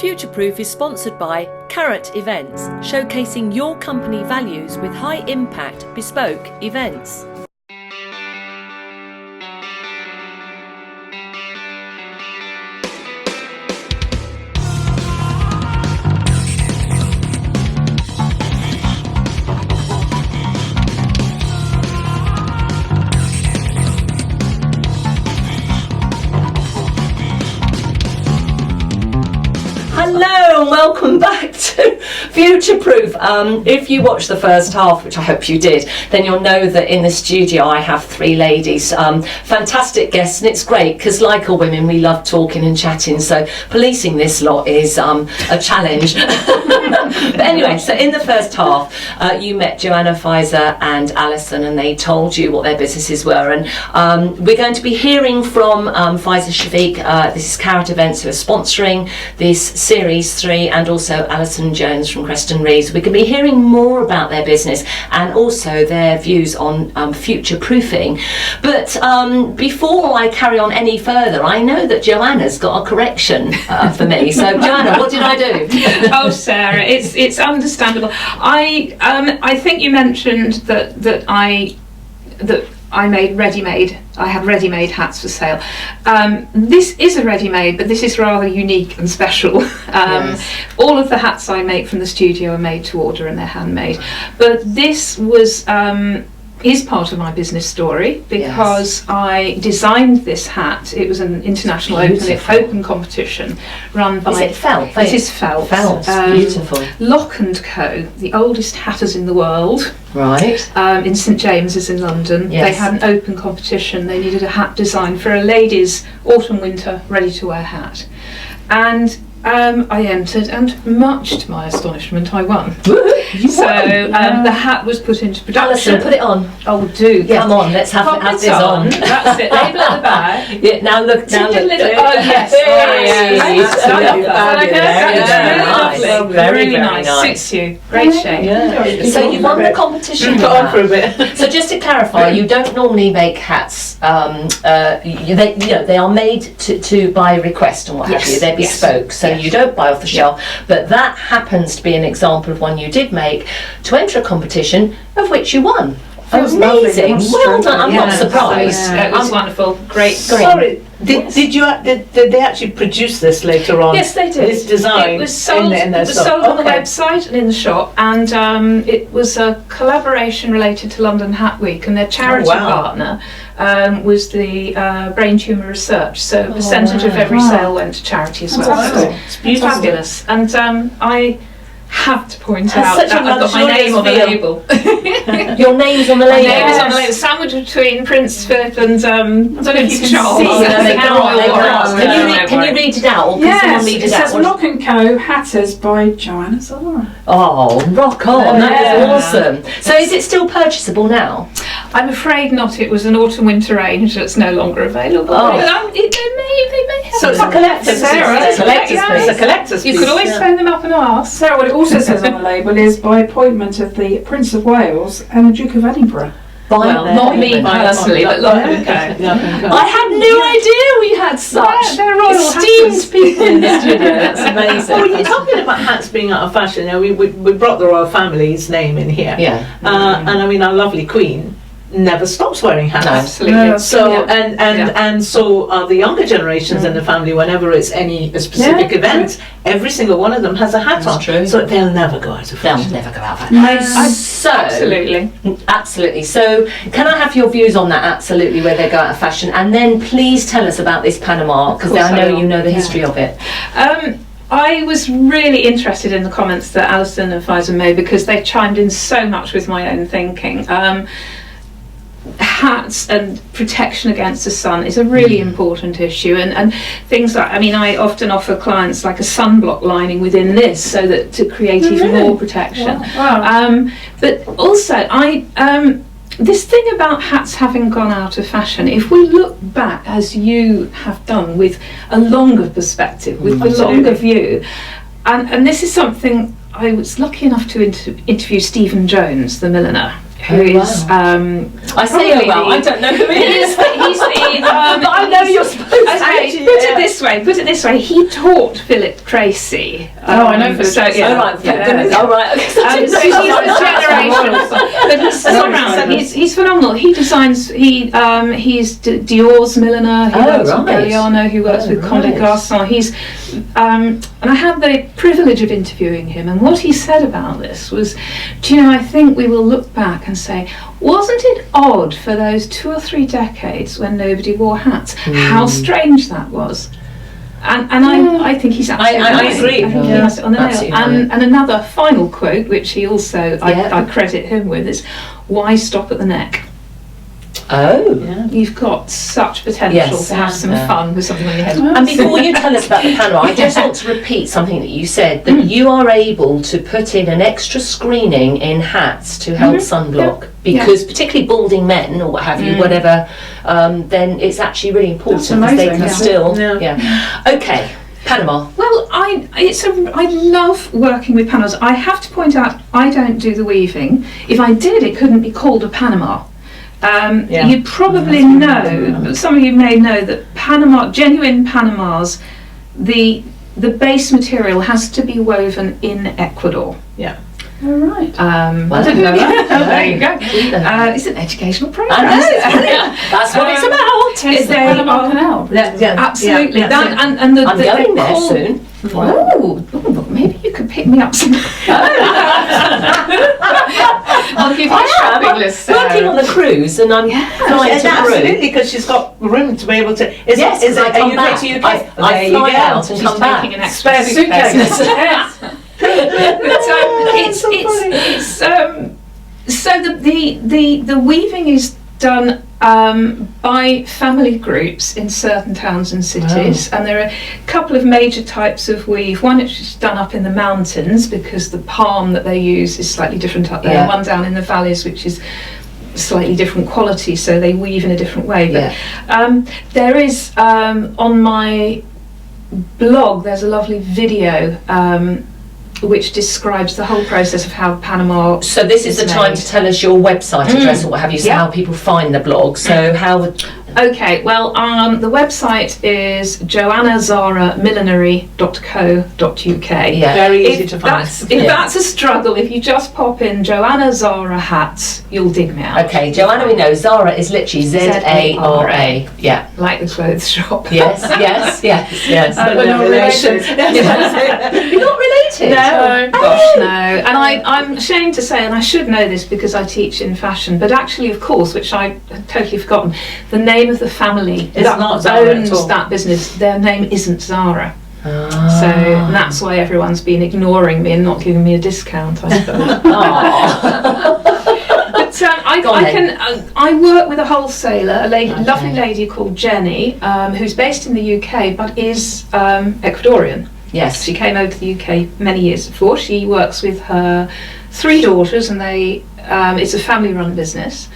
Futureproof is sponsored by Carrot Events, showcasing your company values with high-impact, bespoke events. Hello and welcome back to Futureproof. If you watched the first half, which I hope you did, then you'll know that in the studio I have three ladies, fantastic guests, and it's great because like all women we love talking and chatting, so policing this lot is a challenge. But anyway, so in the first half you met Joanna, Faiza and Alison, and they told you what their businesses were, and we're going to be hearing from Faiza Shafiq. This is Carrot Events who are sponsoring this Series 3, and also Alison Jones from Creston Reeves. We're going to be hearing more about their business and also their views on future proofing. But before I carry on any further, I know that Joanna's got a correction for me. So Joanna, what did I do? Oh, Sarah, it's understandable. I think you mentioned that I made ready-made. I had ready-made hats for sale. This is a ready-made, but this is rather unique and special. Yes. All of the hats I make from the studio are made to order and they're handmade. But this was is part of my business story because Yes. I designed this hat. It was an international open competition run by. Is it felt? It is felt. Felt. Beautiful. Lock and Co, the oldest hatters in the world. Right. In St James's in London. Yes. They had an open competition. They needed a hat design for a lady's autumn-winter ready-to-wear hat. And I entered, and much to my astonishment, I won. You So won. the hat was put into production. Alison, put it on. Oh, do. Come on, let's have Pop this it on. That's it. Label at the back. Yeah, now look. Tip a little. Oh, yes. Yes. I love that. Very That's nice. really lovely. Very, Really very nice. Suits you. Great shape. Yeah. So you won the competition. Go on for a bit. So just to clarify, you don't normally make hats. They are made to by request and what have Yes, you. They're yes, bespoke, so yes. you don't buy off the shelf. But that happens to be an example of one you did make to enter a competition of which you won. was lovely. Amazing! Well done. I'm not surprised. It was wonderful. Great. Sorry, did they actually produce this later on? Yes, they did. This design It was sold. in their It was shop. sold on the Okay. website and in the shop, and it was a collaboration related to London Hat Week, and their charity Oh, wow. partner was the Brain Tumour Research. So a percentage of wow. every sale went to charity as well. Fantastic. So It's beautiful. fabulous, and I have to point Has out such that a I've got my name on the luxurious label. Your name's on the My label. name is on the label, sandwiched between Prince Philip and I don't know if you can Charles. see. Oh, no, they How can't, royal they or can't. not. Can you read it out? Or can someone Yes, read it it out? says Lock & Co. Hatters by Joanna Zara. Oh, rock on! That Yeah. is awesome. So, is it still purchasable now? I'm afraid not. It was an autumn-winter range that's no longer available. Oh. But they may have. So it's a collector's Sarah, piece. It's a collector's yeah. piece. It's a collector's You piece. could always phone them up and ask. So what it also says on the label is by appointment of the Prince of Wales and the Duke of Edinburgh. Well, not me personally, but Lock and Co. I had no idea we had such They're royal esteemed hatters. people in the studio. That's amazing. Well, you're talking about hats being out of fashion. You know, we brought the royal family's name in here. Yeah. And I mean, our lovely Queen never stops wearing hats. No. Absolutely. No. So Yeah. and so the younger generations in the family, whenever it's a specific Yeah, event, every single one of them has a hat That's on. true. So they'll never go out of They'll fashion. never go out of Nice. that. So, absolutely. So, can I have your views on that? Absolutely, where they go out of fashion, and then please tell us about this Panama, because course I I know will. you know the Yeah. history of it. I was really interested in the comments that Alison and Faiza made because they chimed in so much with my own thinking. Hats and protection against the sun is a really important issue, and things like, I mean, I often offer clients like a sunblock lining within this so that to create even more protection. Wow. But also this thing about hats having gone out of fashion, if we look back as you have done with a longer perspective, with the longer view, and this is something I was lucky enough to interview Stephen Jones, the milliner, who is I say, oh probably well, the- I don't know who it He's is. the, But I know you're supposed to. Okay, put it this way. He taught Philip Tracy. Oh, I know Philip so, Tracy. Oh, right, yeah. goodness. Oh, right. Okay. So he's a generational, but he's still around. He's phenomenal. He designs. He's Dior's milliner. He Oh, works with right. Galliano. He works Oh, with Comme des right. Garçons. He's and I had the privilege of interviewing him. And what he said about this was, do you know? I think we will look back and say, wasn't it odd for those 2 or 3 decades when nobody wore hats? How strange that was. And I think he's absolutely I right. agree. I think he Yeah, has it on the nail. absolutely And another final quote, which he also, Yeah. I credit him with, is, why stop at the neck? Oh. Yeah. You've got such potential Yes. to have some Yeah. fun with something on your head. And before you tell us about the Panama, I just want to repeat something that you said, that you are able to put in an extra screening in hats to help sunblock, because particularly balding men or what have you, whatever, then it's actually really important That's because they amazing, can yeah. still, Yeah. Okay, Panama. Well, I love working with Panamas. I have to point out, I don't do the weaving. If I did, it couldn't be called a Panama. Yeah. You probably know, some of you may know that genuine Panamas, the base material has to be woven in Ecuador. All right. I didn't know that. There you go. It's an educational program. I know, that's what it's about. It's Panama Canal. absolutely. Yeah, that, and the, I'm the, going they there call- soon. Oh, maybe you could pick me up some. I'll give you a shopping I'm list. working on the cruise and I'm flying Yeah, to Peru. absolutely, because she's got room to be able to. Yes, is I it come UK back. to UK? I There you fly go. out and She's come back. taking an extra Spare suitcase. Yes. So the weaving is done by family groups in certain towns and cities, and there are a couple of major types of weave. One which is done up in the mountains because the palm that they use is slightly different up there. Yeah. One down in the valleys which is slightly different quality, so they weave in a different way. But there is on my blog, there's a lovely video which describes the whole process of how Panama. So this is the time to tell us your website address or what have you, so Yeah. how people find the blog. So how would... Okay, well, the website is joannazara.millinery.co.uk. Yeah. Very easy to find. If that's a struggle, if you just pop in Joanna Zara hats, you'll dig me out. Okay, Joanna, we know Zara is literally Z-A-R-A. Yeah. Like the clothes shop. Yes, yes. We're not related. You're not related? No, gosh, no. And I'm ashamed to say, and I should know this because I teach in fashion, but actually, of course, which I had totally forgotten, the name of the family It's that not Zara at owns all. that business, their name isn't Zara. Ah. So that's why everyone's been ignoring me and not giving me a discount, I suppose. But I work with a wholesaler, a lovely lady called Jenny, who's based in the UK but is Ecuadorian. Yes. She came over to the UK many years before. She works with her 3 daughters, and it's a family-run business.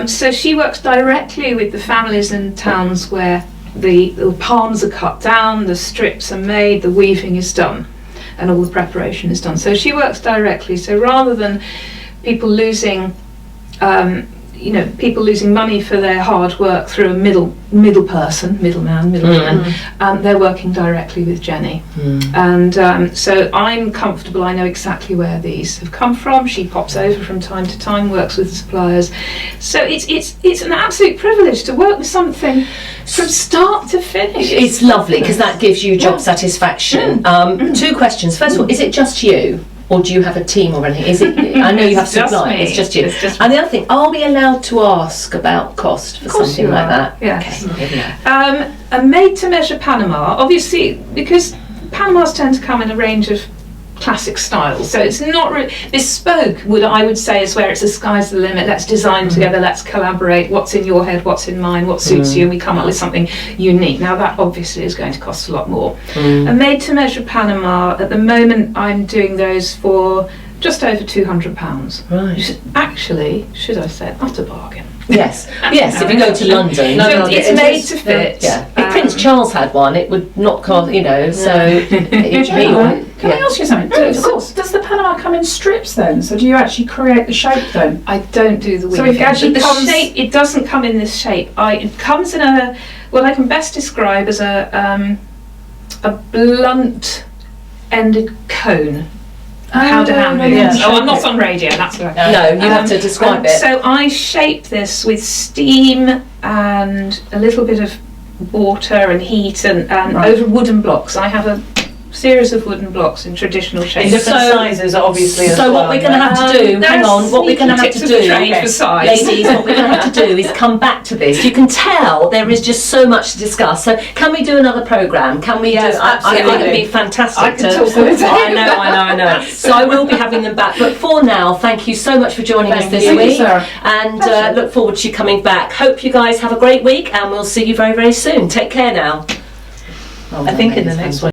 So she works directly with the families in towns where the palms are cut down, the strips are made, the weaving is done, and all the preparation is done. So she works directly. So rather than people losing money for their hard work through a middleman, they're working directly with Jenny. And so I'm comfortable, I know exactly where these have come from. She pops over from time to time, works with the suppliers. So it's an absolute privilege to work with something from start to finish. It's lovely because that gives you job satisfaction. 2 questions. First of all, is it just you? Or do you have a team or anything? Is it? I know you have It's just supply. me. It's just you. It's just and the other thing, are we allowed to ask about cost for course something you like are, that? yes. Okay. here we go. A made-to-measure Panama, obviously, because Panamas tend to come in a range of classic styles, so it's not bespoke. I would say is where it's the sky's the limit. Let's design together. Let's collaborate. What's in your head? What's in mine? What suits you? And we come up with something unique. Now that obviously is going to cost a lot more. A made-to-measure Panama. At the moment, I'm doing those for just over £200. Right. Actually, should I say, utter bargain. Yes. Yes. If you go to London. No, It's made to fit. Yeah. If Prince Charles had one, it would not cost. So. Can I ask you something? Does the Panama come in strips then? So do you actually create the shape then? I don't do the So weaving. it actually But the comes- shape, it doesn't come in this shape. It comes in what I can best describe as a blunt-ended cone. How to handle it. yeah. Oh, I'm not on radio, that's right. No, you have to describe it. So I shape this with steam and a little bit of water and heat and Right. over wooden blocks. I have a series of wooden blocks in traditional In shapes. different sizes, obviously. as So what well, we're going to yeah. have to do, hang on, what we're going to have to Tips of the do, trade for size. ladies, what we're going to have to do is come back to this. You can tell there is just so much to discuss. So can we do another programme? Can we Yes, do? I think absolutely. it'd be fantastic. I can talk all the time. I know. So I will be having them back. But for now, thank you so much for joining us Thank this you. Thank you, week, Sarah. and Pleasure. look forward to you coming back. Hope you guys have a great week, and we'll see you very, very soon. Take care now. I think in the next one.